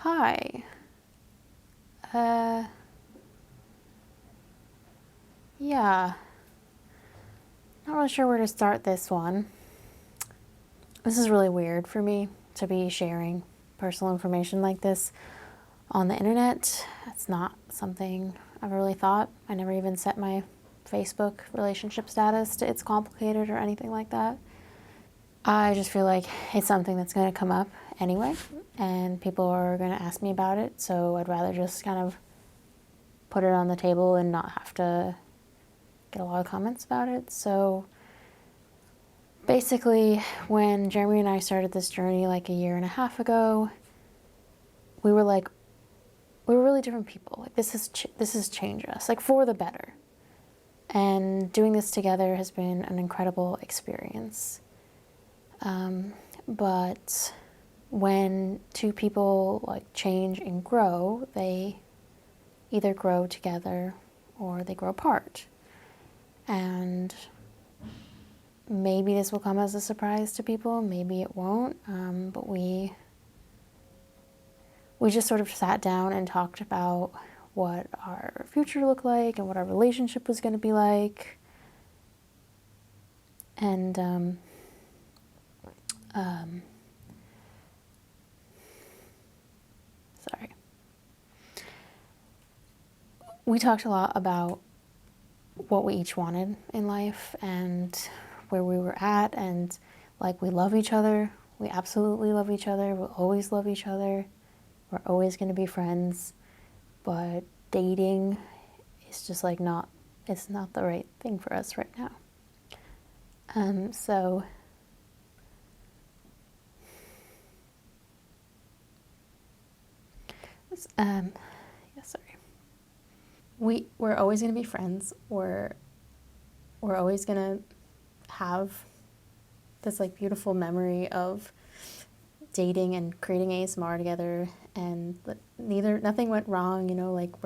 Hi. Yeah. Not really sure where to start this one. This is really weird for me to be sharing personal information like this on the internet. It's not something I've really thought. I never even set my Facebook relationship status to it's complicated or anything like that. I just feel like it's something that's going to come up anyway, and people are going to ask me about it, so I'd rather just kind of put it on the table and not have to get a lot of comments about it. So basically, when Jeremy and I started this journey like a year and a half ago, we were really different people. Like this has changed us, like for the better. And doing this together has been an incredible experience. But when two people like change and grow, they either grow together or they grow apart. And maybe this will come as a surprise to people, maybe it won't. But we just sort of sat down and talked about what our future looked like and what our relationship was going to be like. And sorry. We talked a lot about what we each wanted in life and where we were at, and like we love each other. We absolutely love each other. We'll always love each other. We're always going to be friends. But dating is just like it's not the right thing for us right now. Yeah, sorry. We're always going to be friends. We're always going to have this like beautiful memory of dating and creating ASMR together, and nothing went wrong, like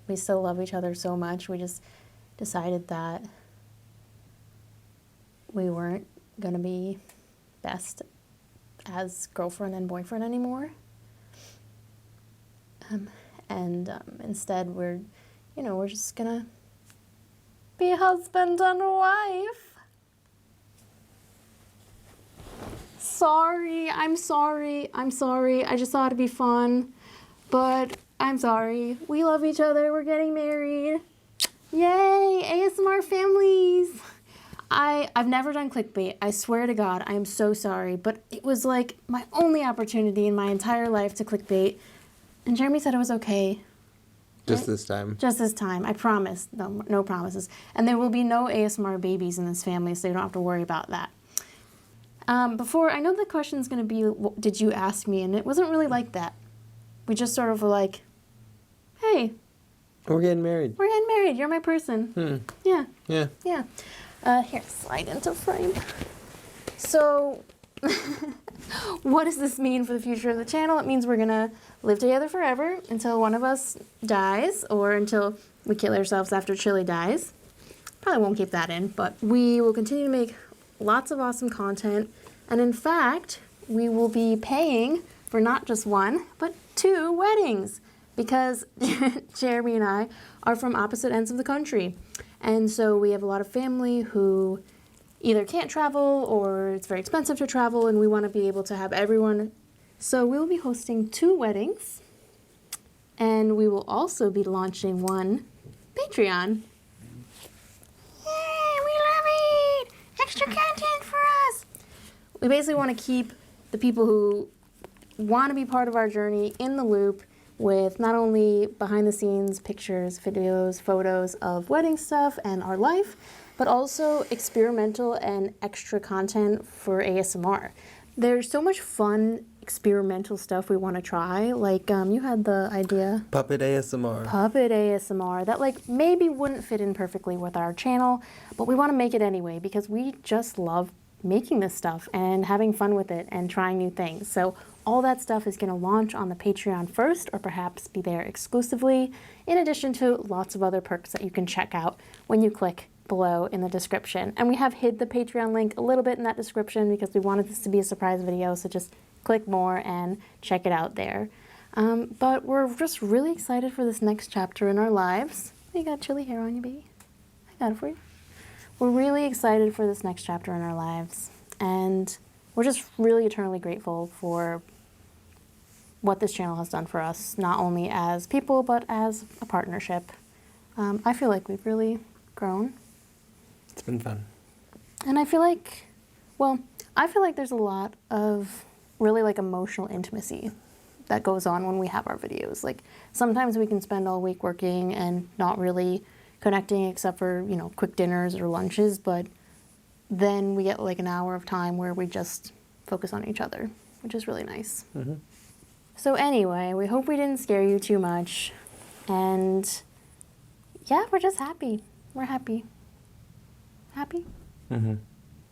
we still love each other so much. We just decided that we weren't going to be best as girlfriend and boyfriend anymore. Instead we're just gonna be husband and wife. I'm sorry. I just thought it'd be fun, but I'm sorry. We love each other. We're getting married. Yay, ASMR families. I've never done clickbait. I swear to God, I am so sorry, but it was like my only opportunity in my entire life to clickbait. And Jeremy said it was okay. Just this time. Just this time. I promise. No promises. And there will be no ASMR babies in this family, so you don't have to worry about that. Before, I know the question's going to be, did you ask me? And it wasn't really like that. We just sort of were like, hey. We're getting married. We're getting married. You're my person. Yeah. Yeah. Yeah. Here, slide into frame. So, what does this mean for the future of the channel? It means we're going to live together forever until one of us dies, or until we kill ourselves after Chili dies. Probably won't keep that in, but we will continue to make lots of awesome content. And in fact, we will be paying for not just one, but 2 weddings, because Jeremy and I are from opposite ends of the country. And so we have a lot of family who either can't travel or it's very expensive to travel, and we want to be able to have everyone. So we will be hosting 2 weddings, and we will also be launching one Patreon. Yay, we love it! Extra content for us! We basically want to keep the people who want to be part of our journey in the loop with not only behind the scenes pictures, videos, photos of wedding stuff and our life, but also experimental and extra content for ASMR. There's so much fun experimental stuff we want to try. Like you had the idea. Puppet ASMR. That like maybe wouldn't fit in perfectly with our channel, but we want to make it anyway because we just love making this stuff and having fun with it and trying new things. So all that stuff is going to launch on the Patreon first, or perhaps be there exclusively, in addition to lots of other perks that you can check out when you click below in the description. And we have hid the Patreon link a little bit in that description because we wanted this to be a surprise video, so just click more and check it out there. But we're just really excited for this next chapter in our lives. You got chilly hair on you, baby. I got it for you. We're really excited for this next chapter in our lives, and we're just really eternally grateful for what this channel has done for us, not only as people, but as a partnership. I feel like we've really grown. It's been fun. And I feel like, well, I feel like there's a lot of really like emotional intimacy that goes on when we have our videos. Like sometimes we can spend all week working and not really connecting except for, you know, quick dinners or lunches, but then we get like an hour of time where we just focus on each other, which is really nice. Mm-hmm. So anyway, we hope we didn't scare you too much. And yeah, we're just happy. We're happy. Happy? Mm-hmm.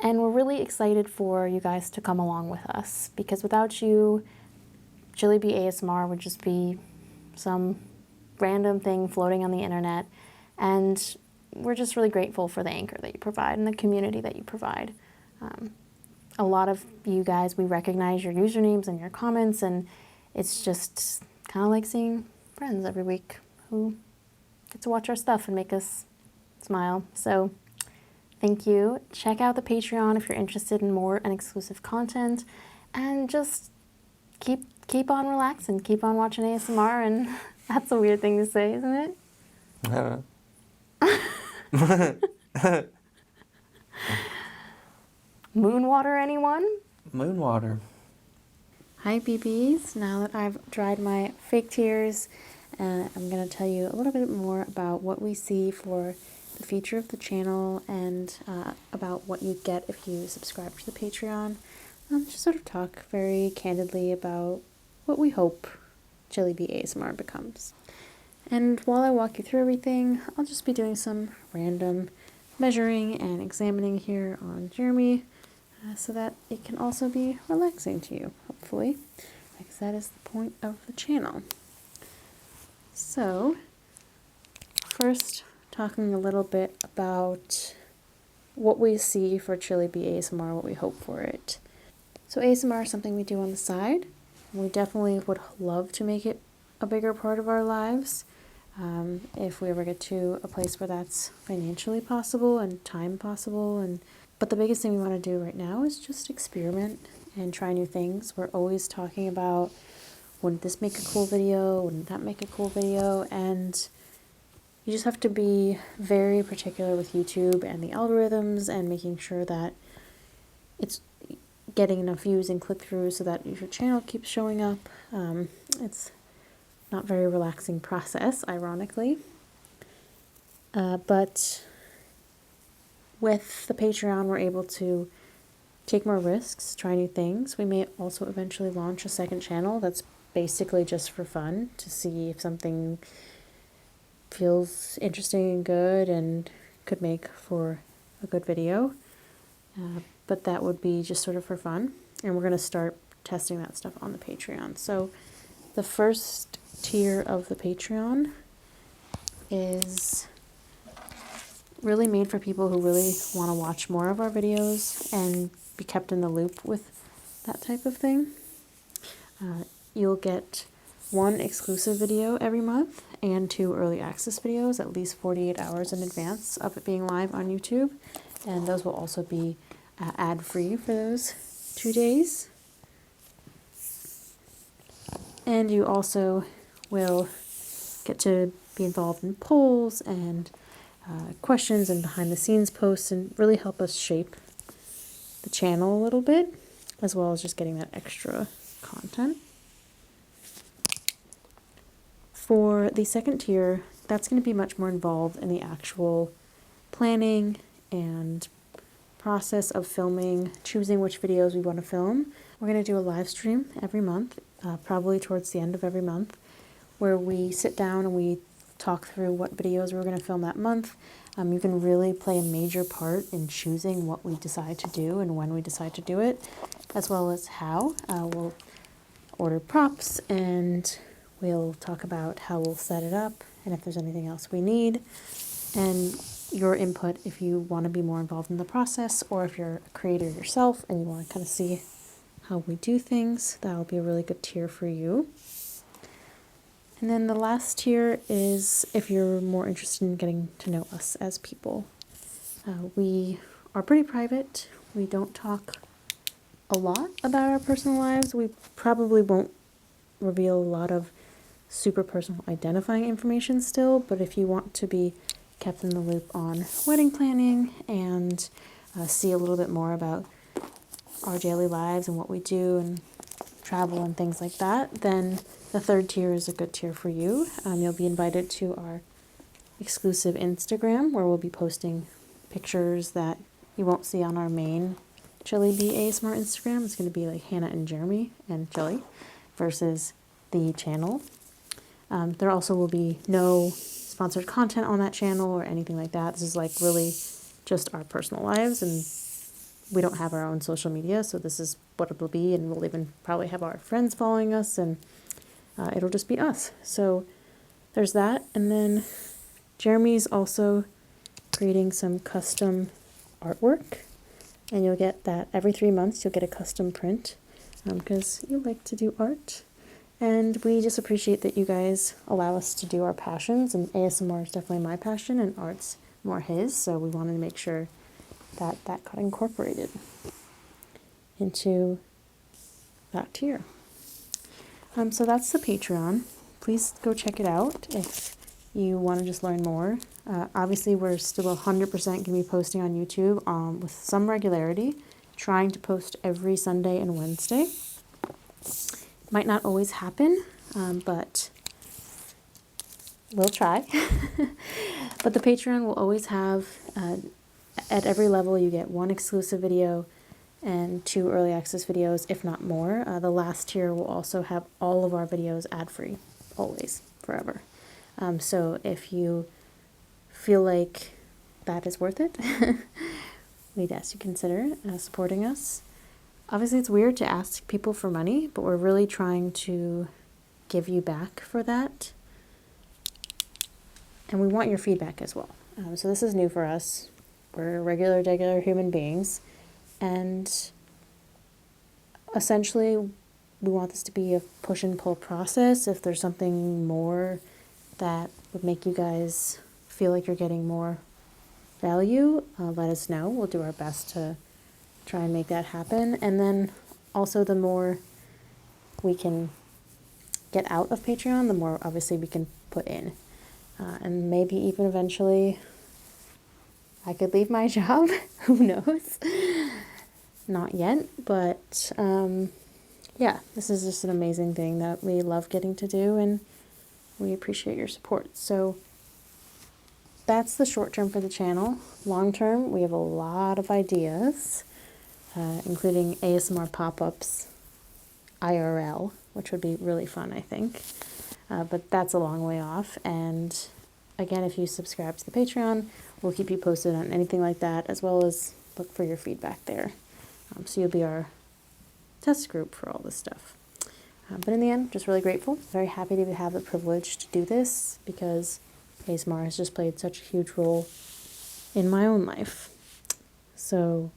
And we're really excited for you guys to come along with us, because without you, Chili Bee ASMR would just be some random thing floating on the internet. And we're just really grateful for the anchor that you provide and the community that you provide. A lot of you guys, we recognize your usernames and your comments, and it's just kind of like seeing friends every week who get to watch our stuff and make us smile. So thank you. Check out the Patreon if you're interested in more and exclusive content, and just keep on relaxing, keep on watching ASMR, and that's a weird thing to say, isn't it? I don't know. Moonwater, anyone? Moonwater. Hi BBs, now that I've dried my fake tears, I'm going to tell you a little bit more about what we see for the future of the channel, and about what you get if you subscribe to the Patreon. Just sort of talk very candidly about what we hope Chili Bee ASMR becomes. And while I walk you through everything, I'll just be doing some random measuring and examining here on Jeremy, so that it can also be relaxing to you, hopefully, because that is the point of the channel. So, first, talking a little bit about what we see for Chili Bee ASMR, what we hope for it. So ASMR is something we do on the side. We definitely would love to make it a bigger part of our lives. If we ever get to a place where that's financially possible and time possible. But the biggest thing we want to do right now is just experiment and try new things. We're always talking about, wouldn't this make a cool video? Wouldn't that make a cool video? And you just have to be very particular with YouTube and the algorithms, and making sure that it's getting enough views and click-throughs so that your channel keeps showing up. It's not very relaxing process, ironically. But with the Patreon, we're able to take more risks, try new things. We may also eventually launch a second channel that's basically just for fun, to see if something feels interesting and good and could make for a good video. But that would be just sort of for fun. And we're going to start testing that stuff on the Patreon. So the first tier of the Patreon is really made for people who really want to watch more of our videos and be kept in the loop with that type of thing. You'll get one exclusive video every month and 2 early access videos at least 48 hours in advance of it being live on YouTube. And those will also be ad-free for those 2 days. And you also will get to be involved in polls and questions and behind-the-scenes posts, and really help us shape the channel a little bit, as well as just getting that extra content. For the second tier, that's going to be much more involved in the actual planning and process of filming, choosing which videos we want to film. We're going to do a live stream every month, probably towards the end of every month, where we sit down and we talk through what videos we're going to film that month. You can really play a major part in choosing what we decide to do and when we decide to do it, as well as how. We'll order props, and we'll talk about how we'll set it up and if there's anything else we need. And your input if you want to be more involved in the process, or if you're a creator yourself and you want to kind of see how we do things. That'll be a really good tier for you. And then the last tier is if you're more interested in getting to know us as people. We are pretty private. We don't talk a lot about our personal lives. We probably won't reveal a lot of super personal identifying information still, but if you want to be kept in the loop on wedding planning and see a little bit more about our daily lives and what we do and travel and things like that, then the third tier is a good tier for you. You'll be invited to our exclusive Instagram, where we'll be posting pictures that you won't see on our main Chili Bee ASMR Instagram. It's going to be like Hannah and Jeremy and Chili versus the channel. There also will be no sponsored content on that channel or anything like that. This is like really just our personal lives, and we don't have our own social media, so this is what it will be, and we'll even probably have our friends following us, and it'll just be us. So there's that. And then Jeremy's also creating some custom artwork, and you'll get that every 3 months. You'll get a custom print because you like to do art, and we just appreciate that you guys allow us to do our passions, and ASMR is definitely my passion and art's more his, so we wanted to make sure that that got incorporated into that tier. So that's the Patreon. Please go check it out if you want to just learn more. Obviously, we're still 100% going to be posting on YouTube with some regularity, trying to post every Sunday and Wednesday. Might not always happen, but we'll try. But the Patreon will always have, at every level, you get 1 exclusive video and 2 early access videos, if not more. The last tier will also have all of our videos ad-free, always, forever. So if you feel like that is worth it, we'd ask you consider supporting us. Obviously, it's weird to ask people for money, but we're really trying to give you back for that. And we want your feedback as well. So this is new for us. We're regular human beings. And essentially, we want this to be a push and pull process. If there's something more that would make you guys feel like you're getting more value, let us know. We'll do our best to try and make that happen. And then also, the more we can get out of Patreon, the more obviously we can put in. And maybe even eventually I could leave my job. Who knows? Not yet, but yeah, this is just an amazing thing that we love getting to do, and we appreciate your support. So that's the short term for the channel. Long term, we have a lot of ideas, including ASMR pop-ups IRL, which would be really fun, I think. But that's a long way off. And again, if you subscribe to the Patreon, we'll keep you posted on anything like that, as well as look for your feedback there. So you'll be our test group for all this stuff. But in the end, just really grateful, very happy to have the privilege to do this, because ASMR has just played such a huge role in my own life. So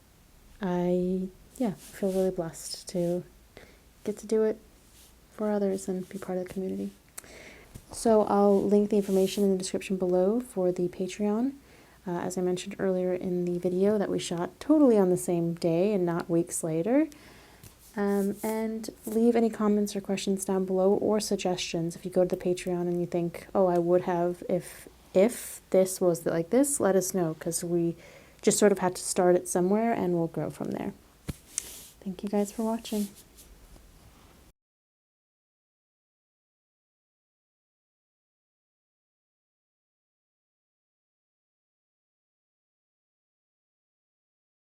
I feel really blessed to get to do it for others and be part of the community. So I'll link the information in the description below for the Patreon. As I mentioned earlier in the video that we shot totally on the same day and not weeks later. And leave any comments or questions down below, or suggestions. If you go to the Patreon and you think, oh, I would have if this was like this, let us know, because we just sort of had to start it somewhere and we'll grow from there. Thank you guys for watching.